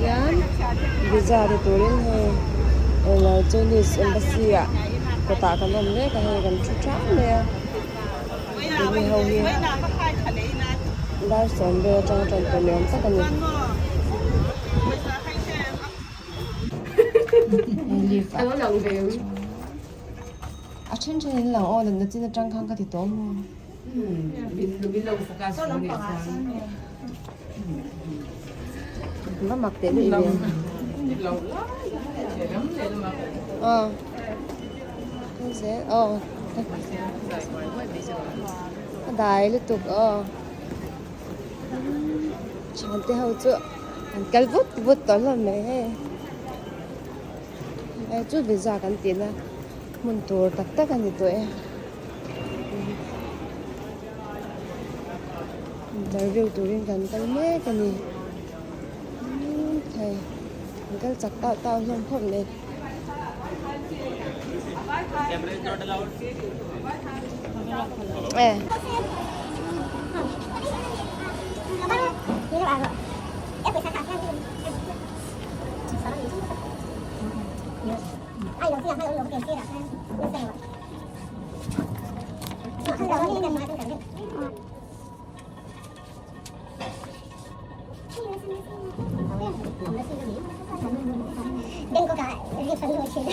hian visa de turin he Chinese embassy a ko ta kan om le ka he kan chu cha le ni ho hi lai som be chang chang pe leom sa kan ni live alo lang ve a chen chen lang o na chin chang khang ka ti to mo bin lâu sa ka so ni nó mặc tiền đi liền không dễ đài liên tục chẳng thể hậu chưa anh cái vút tối là mẹ ai chút về già cái tiền à muốn tổ tất cả những tuổi interview turin kan kalme kani thầy kal chak tao long khom le đừng có cả việc phân hồi chuyện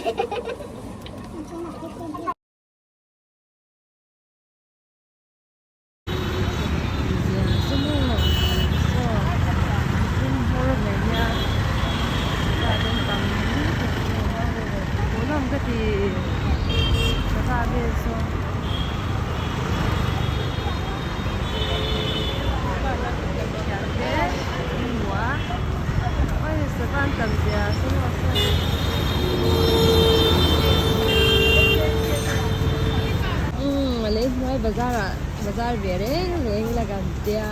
bazar vere le la gantia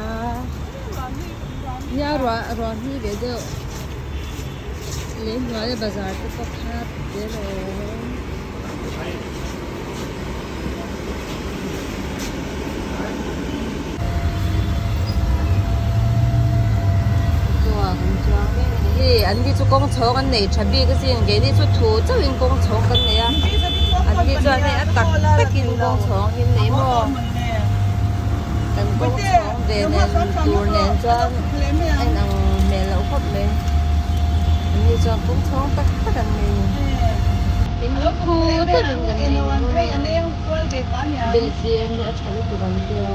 ya ro hi ve de le noi bazar te ko khat de lo anh đi cho công chỗ anh này chuẩn bị cái gì cái đi cho thủ cho viên công chỗ cái này à anh đi cho anh này tắc tắc in công chỗ in này mà anh công chỗ về nên tour nên cho anh đang mẹ lâu khóc lên anh đi cho công chỗ tắc tắc anh này in khu tất cả cái này bên kia đã trả được cái bằng kia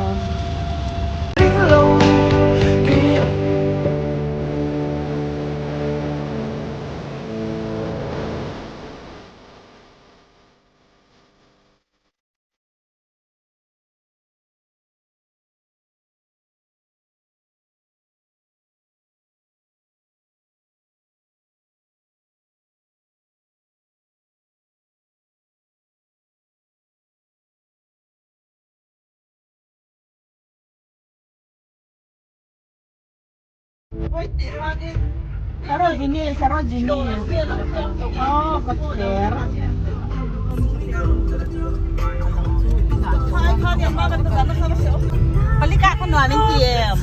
Sarojini. Oh, kecer. Balik ako na ng TM.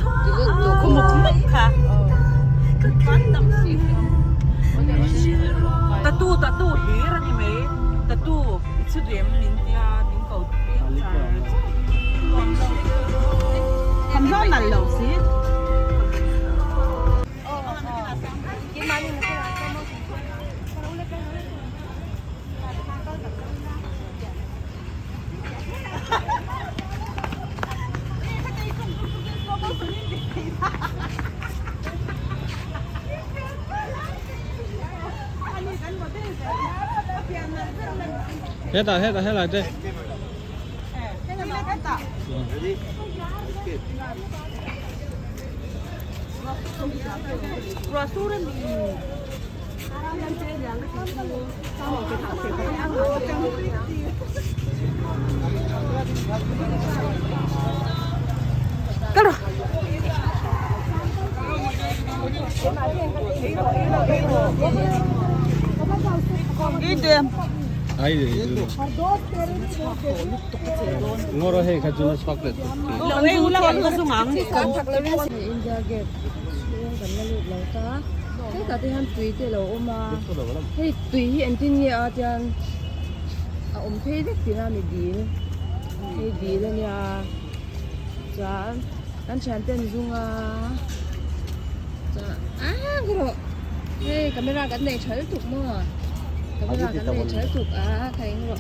Kumukmuk ka. Tatu, hira ni May. Tatu, itu dia minta kau pintar. Kamu nak lau sih? hết rồi đây Ay, ngoro he khajuna chocolate. Lo ulang ko sumang. India gate. Yung kan na lut lang ta. cái cả thì hắn tùy thế là mà Biết số đồ lắm. hey tùy anh tin nhỉ tiền thấy đấy thì là mình đi là nha cha anh chàng tên dung cha 그럼 hey camera cái này trái tục mà camera cái này trái tục thấy không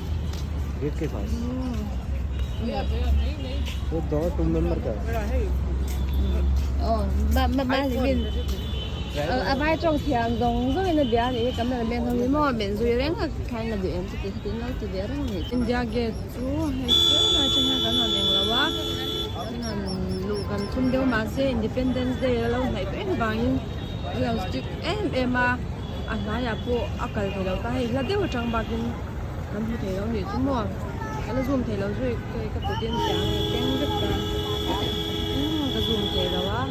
Biết cái phải. Cái đó tung lên mất cả. ba thì bên vai trong thiang dòng rồi nên bây giờ cái camera bên thằng mà bên rồi đang khai là để em tự tin nói từ đấy rằng này India gate chú hay là trong cái nó đèn là quá nên lúc gần chung đều mà sẽ Independence Day lâu này bên vàng là em mà anh nói là bộ akal thì đâu cái là đều trong bạc nhưng làm gì thì đâu nhỉ chúng mua cái là zoom thì lâu rồi cái bộ điện trắng đen rất là cái zoom thì đâu á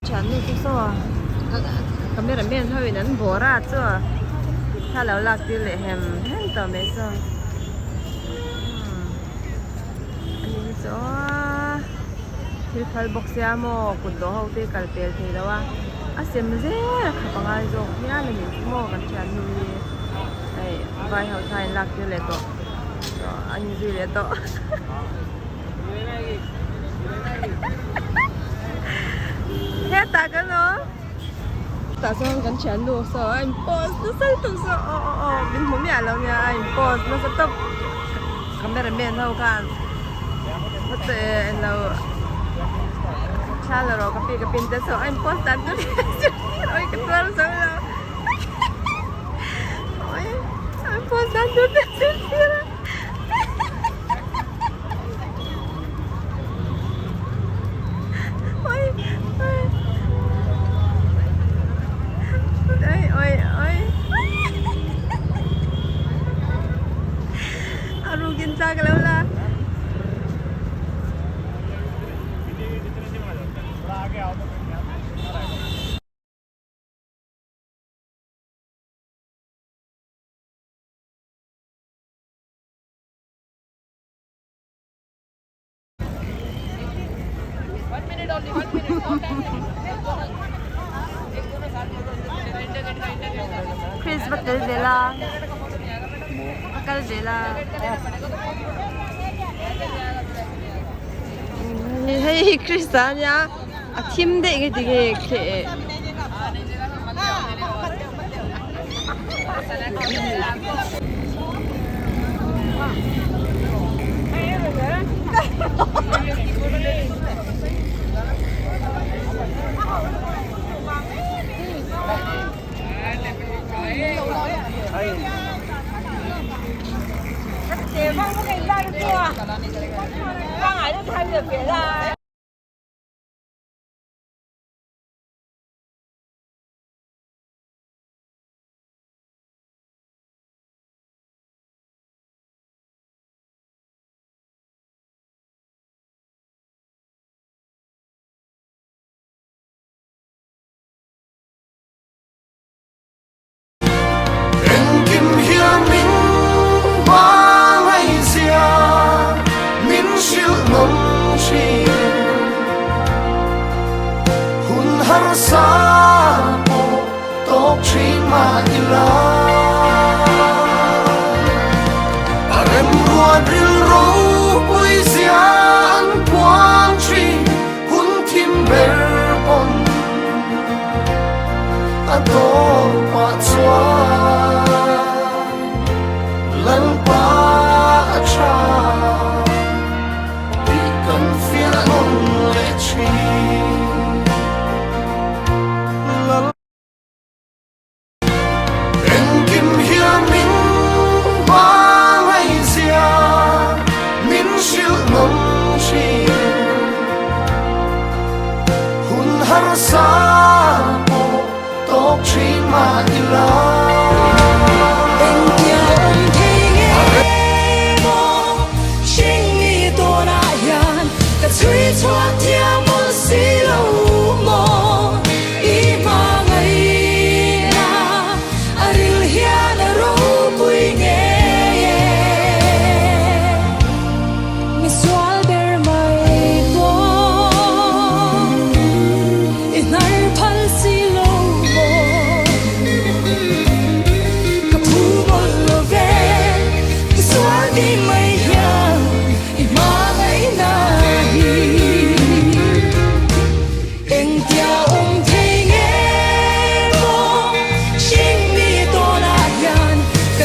chán nữa chứ sao camera bên thôi nên bỏ ra chứถ้าเราลักตีเลยแฮมต่อไม่ซ้ออันนี้จ้าที่คัลบ็อกซ์ยามอกุดดอกที่คัลเตลที่แล้วว่าเสียมเจ้าขับงานจงที่นั่นเลยที่มอกันฉันนู่นไอ้ใบเขาใช้ลักตีเลยต่ออันนี้ตีเลยต่อเฮ้ยตากันเนาะtại sao anh cắn chén đồ sợ anh post nó sẽ tự sợ mình không nhận đâu nha anh post nó sẽ tập camera men thôi kan nó sẽ anh là cha là rồi cái pin tới sợ anh post tan nữa ôi cáiตัวnó sợ đâu ôi anh post tan nữa Kita kalau lah. Chris bakal dela. Bakal dela. Hey Chris nha. Team dek cái ke. Để Phong có cảnh ra được chưa? Phong ấy nó thay được phía ra. Sa po tok chin ma ila Arem ruột ril ro pui sian quang chi hun tim ber pon ato pa chua lan pa cha đi cần phía non lệ chi sa po tok chin ma ila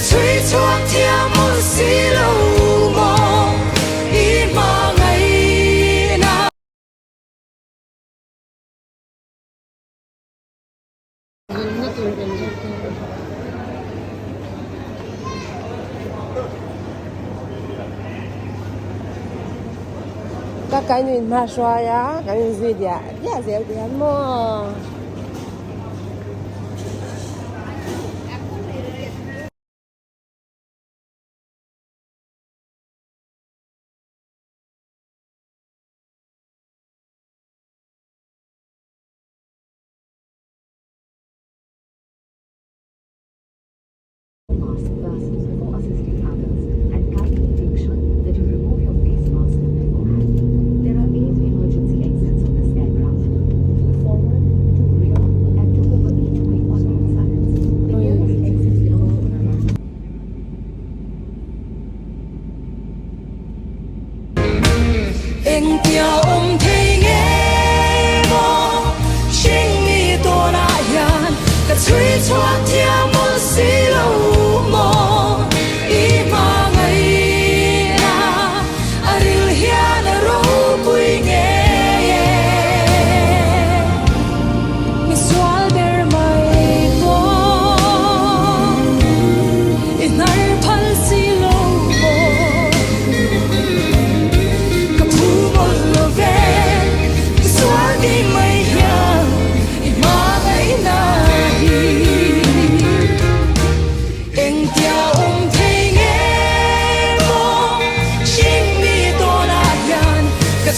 吹出听满是路梦，伊嘛爱那。Các cái nhìn mà xoa ya, cái nhìn gì vậy? Dạ dễ đến mà. Mask first before assisting others, and kindly make sure that you remove your face mask beforehand. There are 8 emergency exits on this aircraft: to forward, to rear, and to over each way on all sides. The nearest exit door. Em kia ôm thấy nghe mơ, sinh mi tô na yan, cả suy thoát theo một xí lâu mơ, ý mà ngày na, aril hian ro bui nghe, mi swal ber mai to, inar phal xí lâu mơ.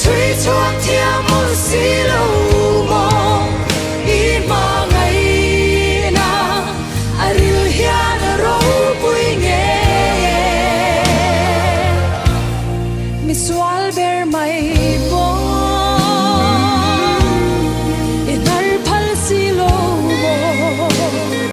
吹出天门是。